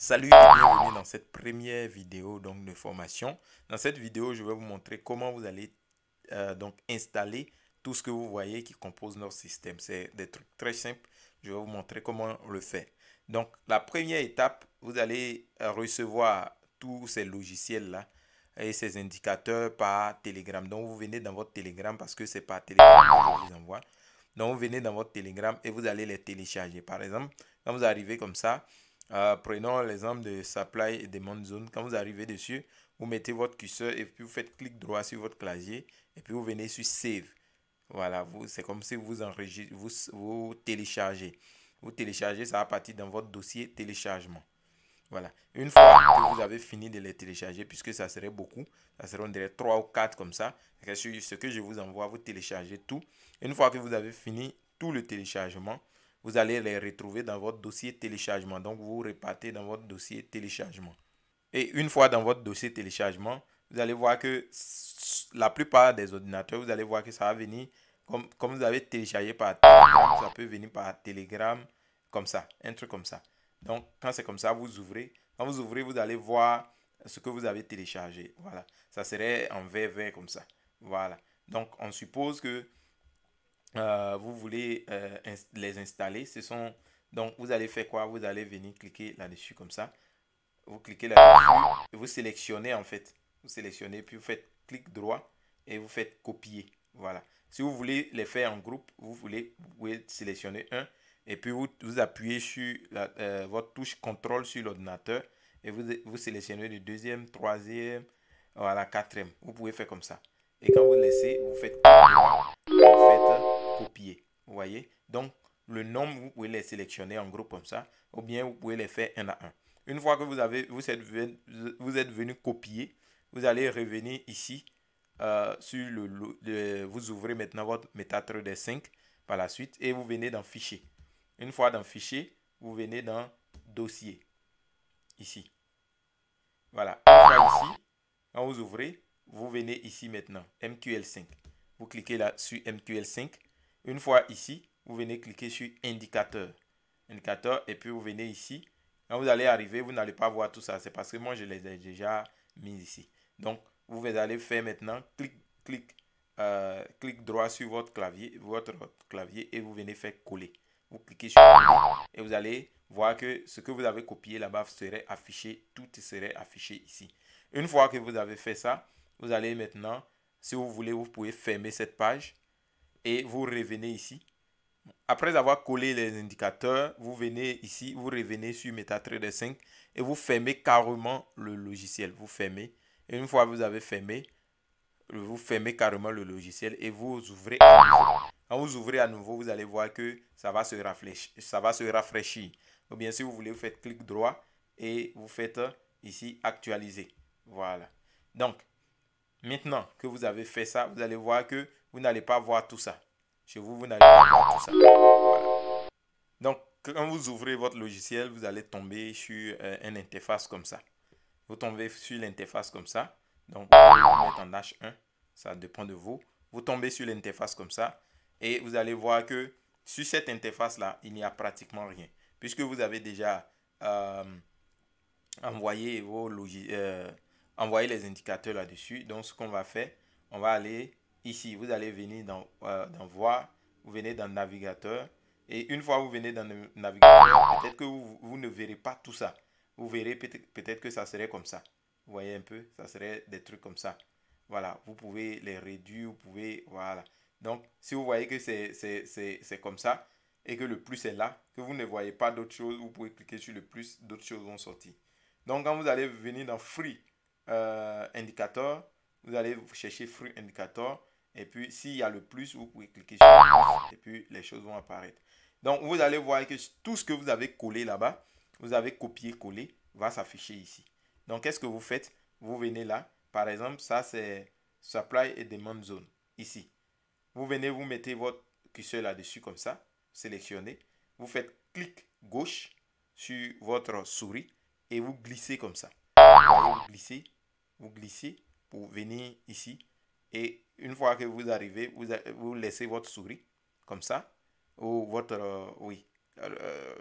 Salut et bienvenue dans cette première vidéo de formation. Dans cette vidéo, je vais vous montrer comment vous allez installer tout ce que vous voyez qui compose notre système. C'est des trucs très simples. Je vais vous montrer comment on le fait. Donc, la première étape, vous allez recevoir tous ces logiciels-là et ces indicateurs par Telegram. Donc, vous venez dans votre Telegram parce que c'est par Telegram que je vous envoie. Donc, vous venez dans votre Telegram et vous allez les télécharger. Par exemple, quand vous arrivez comme ça, prenons l'exemple de Supply et Demand Zone. Quand vous arrivez dessus, vous mettez votre curseur et puis vous faites clic droit sur votre clavier et puis vous venez sur Save. Voilà, c'est comme si vous enregistrez, vous téléchargez. Vous téléchargez, ça va partir dans votre dossier téléchargement. Voilà. Une fois que vous avez fini de les télécharger, puisque ça serait beaucoup, ça serait on dirait 3 ou 4 comme ça. Ce que je vous envoie, vous téléchargez tout. Une fois que vous avez fini tout le téléchargement, vous allez les retrouver dans votre dossier téléchargement. Donc, vous repartez dans votre dossier téléchargement. Et une fois dans votre dossier téléchargement, vous allez voir que la plupart des ordinateurs, vous allez voir que ça va venir, comme vous avez téléchargé par Telegram, ça peut venir par Telegram, comme ça, un truc comme ça. Donc, quand c'est comme ça, vous ouvrez. Quand vous ouvrez, vous allez voir ce que vous avez téléchargé. Voilà. Ça serait en vert comme ça. Voilà. Donc, on suppose que vous voulez les installer. Donc, vous allez faire quoi? Vous allez venir cliquer là-dessus comme ça. Vous cliquez là-dessus et vous sélectionnez en fait. Vous sélectionnez, puis vous faites clic droit et vous faites copier. Voilà. Si vous voulez les faire en groupe, vous pouvez sélectionner un et puis vous appuyez sur votre touche contrôle sur l'ordinateur et vous sélectionnez le deuxième, troisième, voilà, quatrième. Vous pouvez faire comme ça. Et quand vous laissez, vous faites clic droit, vous faites copier. Vous voyez? Donc, le nombre, vous pouvez les sélectionner en groupe comme ça ou bien vous pouvez les faire un à un. Une fois que vous êtes venu copier, vous allez revenir ici sur vous ouvrez maintenant votre MetaTrader 5 par la suite et vous venez dans Fichier. Une fois dans Fichier, vous venez dans Dossier, ici. Voilà. Une fois ici, quand vous ouvrez, vous venez ici maintenant, MQL5. Vous cliquez là sur MQL5. Une fois ici, vous venez cliquer sur Indicateur. Indicateur et puis vous venez ici. Quand vous allez arriver, vous n'allez pas voir tout ça. C'est parce que moi, je les ai déjà mis ici. Donc, vous allez faire maintenant clic droit sur votre clavier et vous venez faire coller. Vous cliquez sur coller et vous allez voir que ce que vous avez copié là-bas serait affiché. Tout serait affiché ici. Une fois que vous avez fait ça, vous allez maintenant, si vous voulez, vous pouvez fermer cette page et vous revenez ici. Après avoir collé les indicateurs, vous venez ici, vous revenez sur MetaTrader 5 et vous fermez carrément le logiciel. Vous fermez. Et une fois que vous avez fermé, vous fermez carrément le logiciel et vous ouvrez à nouveau. Quand vous ouvrez à nouveau, vous allez voir que ça va se rafraîchir. Ou bien si vous voulez, vous faites clic droit et vous faites ici actualiser. Voilà. Donc, maintenant que vous avez fait ça, vous allez voir que vous n'allez pas voir tout ça. Chez vous, vous n'allez pas voir tout ça. Voilà. Donc, quand vous ouvrez votre logiciel, vous allez tomber sur une interface comme ça. Vous tombez sur l'interface comme ça. Donc, vous pouvez vous mettre en H1. Ça dépend de vous. Vous tombez sur l'interface comme ça. Et vous allez voir que sur cette interface-là, il n'y a pratiquement rien. Puisque vous avez déjà envoyé envoyer les indicateurs là-dessus. Donc, ce qu'on va faire, on va aller ici. Vous allez venir dans Voir. Vous venez dans Navigateur. Et une fois que vous venez dans le navigateur, peut-être que vous ne verrez pas tout ça. Vous verrez peut-être que ça serait comme ça. Vous voyez un peu, ça serait des trucs comme ça. Voilà, vous pouvez les réduire, vous pouvez, voilà. Donc, si vous voyez que c'est comme ça et que le plus est là, que vous ne voyez pas d'autres choses, vous pouvez cliquer sur le plus, d'autres choses vont sortir. Donc, quand vous allez venir dans Free Indicator, vous allez chercher Free Indicator et puis s'il y a le plus, vous pouvez cliquer sur le plus et puis les choses vont apparaître. Donc, vous allez voir que tout ce que vous avez collé là-bas, vous avez copié-collé, va s'afficher ici. Donc, qu'est-ce que vous faites? Vous venez là. Par exemple, ça, c'est Supply et Demand Zone. Ici. Vous venez, vous mettez votre curseur là-dessus comme ça. Sélectionnez. Vous faites clic gauche sur votre souris et vous glissez comme ça. Vous voyez, vous glissez pour venir ici. Et une fois que vous arrivez, vous laissez votre souris comme ça. Ou votre, oui,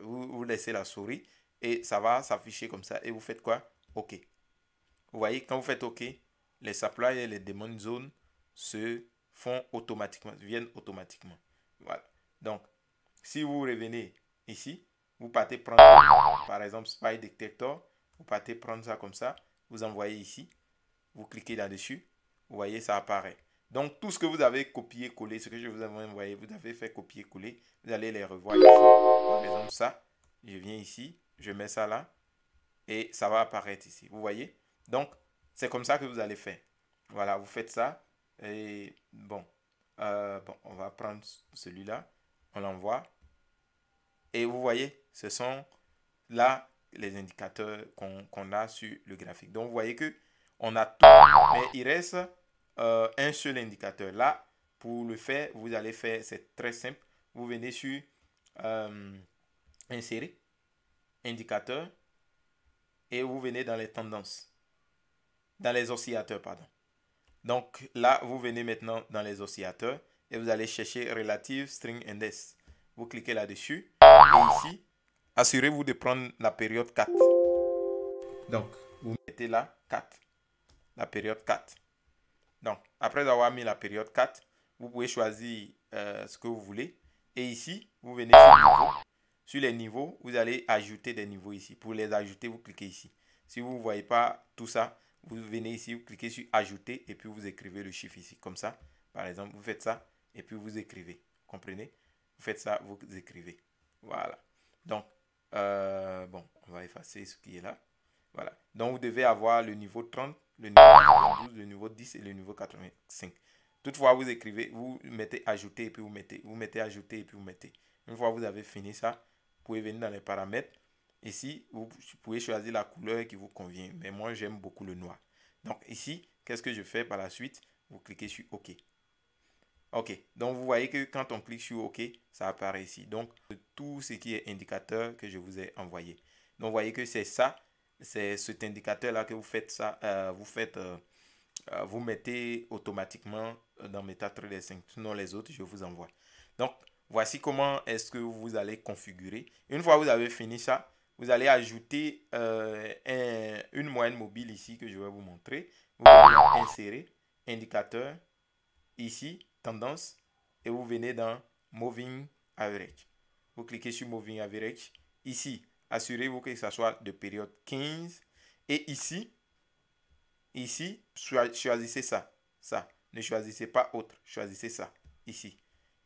vous laissez la souris et ça va s'afficher comme ça. Et vous faites quoi? OK. Vous voyez, quand vous faites OK, les supply et les demand zones se font automatiquement, viennent automatiquement. Voilà. Donc, si vous revenez ici, vous partez prendre, par exemple, Spy Detector, vous partez prendre ça comme ça, vous envoyez ici, vous cliquez là-dessus, vous voyez, ça apparaît. Donc, tout ce que vous avez copié-collé, ce que je vous ai envoyé, vous avez fait copier-coller, vous allez les revoir ici. Par exemple, ça, je viens ici, je mets ça là, et ça va apparaître ici. Vous voyez? Donc, c'est comme ça que vous allez faire. Voilà, vous faites ça. Et bon, on va prendre celui-là. On l'envoie. Et vous voyez, ce sont là les indicateurs qu'on a sur le graphique. Donc, vous voyez que on a tout, mais il reste un seul indicateur. Là, pour le faire, vous allez faire, c'est très simple. Vous venez sur insérer, indicateur, et vous venez dans les tendances, dans les oscillateurs, pardon. Donc là, vous venez maintenant dans les oscillateurs et vous allez chercher Relative String Index. Vous cliquez là-dessus et ici, assurez-vous de prendre la période 4. Donc, vous mettez là 4, la période 4. Donc, après avoir mis la période 4, vous pouvez choisir ce que vous voulez. Et ici, vous venez sur niveau. Sur les niveaux, vous allez ajouter des niveaux ici. Pour les ajouter, vous cliquez ici. Si vous ne voyez pas tout ça, vous venez ici, vous cliquez sur ajouter et puis vous écrivez le chiffre ici. Comme ça, par exemple, vous faites ça et puis vous écrivez. Comprenez? Vous faites ça, vous écrivez. Voilà. Donc, bon, on va effacer ce qui est là. Voilà. Donc, vous devez avoir le niveau 30, le niveau 92, le niveau 10 et le niveau 85. Toutefois, vous écrivez, vous mettez ajouter et puis vous mettez ajouter et puis vous mettez. Une fois que vous avez fini ça, vous pouvez venir dans les paramètres. Ici, vous pouvez choisir la couleur qui vous convient. Mais moi, j'aime beaucoup le noir. Donc ici, qu'est-ce que je fais par la suite? Vous cliquez sur OK. OK. Donc, vous voyez que quand on clique sur OK, ça apparaît ici. Donc, tout ce qui est indicateur que je vous ai envoyé. Donc, vous voyez que c'est ça. C'est cet indicateur-là que vous faites ça. Vous mettez automatiquement dans MetaTrader 5. Sinon, les autres, je vous envoie. Donc, voici comment est-ce que vous allez configurer. Une fois que vous avez fini ça, vous allez ajouter une moyenne mobile ici que je vais vous montrer. Vous allez insérer, indicateur, ici, tendance, et vous venez dans Moving Average. Vous cliquez sur Moving Average. Ici, assurez-vous que ça soit de période 15. Et ici, choisissez ça. Ça. Ne choisissez pas autre. Choisissez ça. Ici.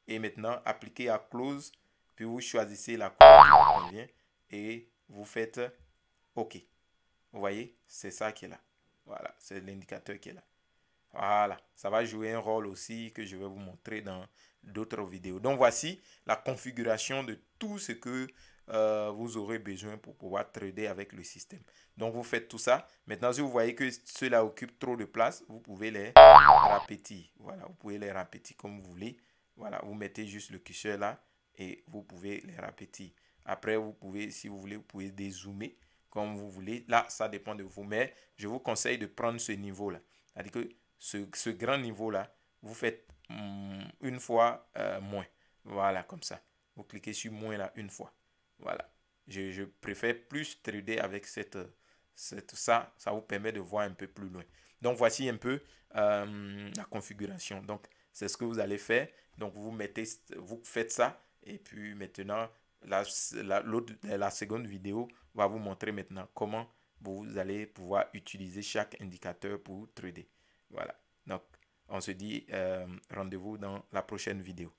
Et maintenant, appliquez à Close. Puis vous choisissez la couleur qui vous convient. Et vous faites OK. Vous voyez, c'est ça qui est là. Voilà, c'est l'indicateur qui est là. Voilà, ça va jouer un rôle aussi que je vais vous montrer dans d'autres vidéos. Donc voici la configuration de tout ce que vous aurez besoin pour pouvoir trader avec le système. Donc vous faites tout ça. Maintenant, si vous voyez que cela occupe trop de place, vous pouvez les répéter. Voilà, vous pouvez les répéter comme vous voulez. Voilà, vous mettez juste le curseur là et vous pouvez les répéter. Après, vous pouvez, si vous voulez, vous pouvez dézoomer comme vous voulez. Là, ça dépend de vous. Mais je vous conseille de prendre ce niveau-là. C'est-à-dire que ce grand niveau-là, vous faites une fois moins. Voilà, comme ça. Vous cliquez sur moins là une fois. Voilà. Je préfère plus trader avec ça. Ça vous permet de voir un peu plus loin. Donc, voici un peu la configuration. Donc, c'est ce que vous allez faire. Donc, vous faites ça. Et puis, maintenant, la seconde vidéo va vous montrer maintenant comment vous allez pouvoir utiliser chaque indicateur pour trader. Voilà. Donc, on se dit rendez-vous dans la prochaine vidéo.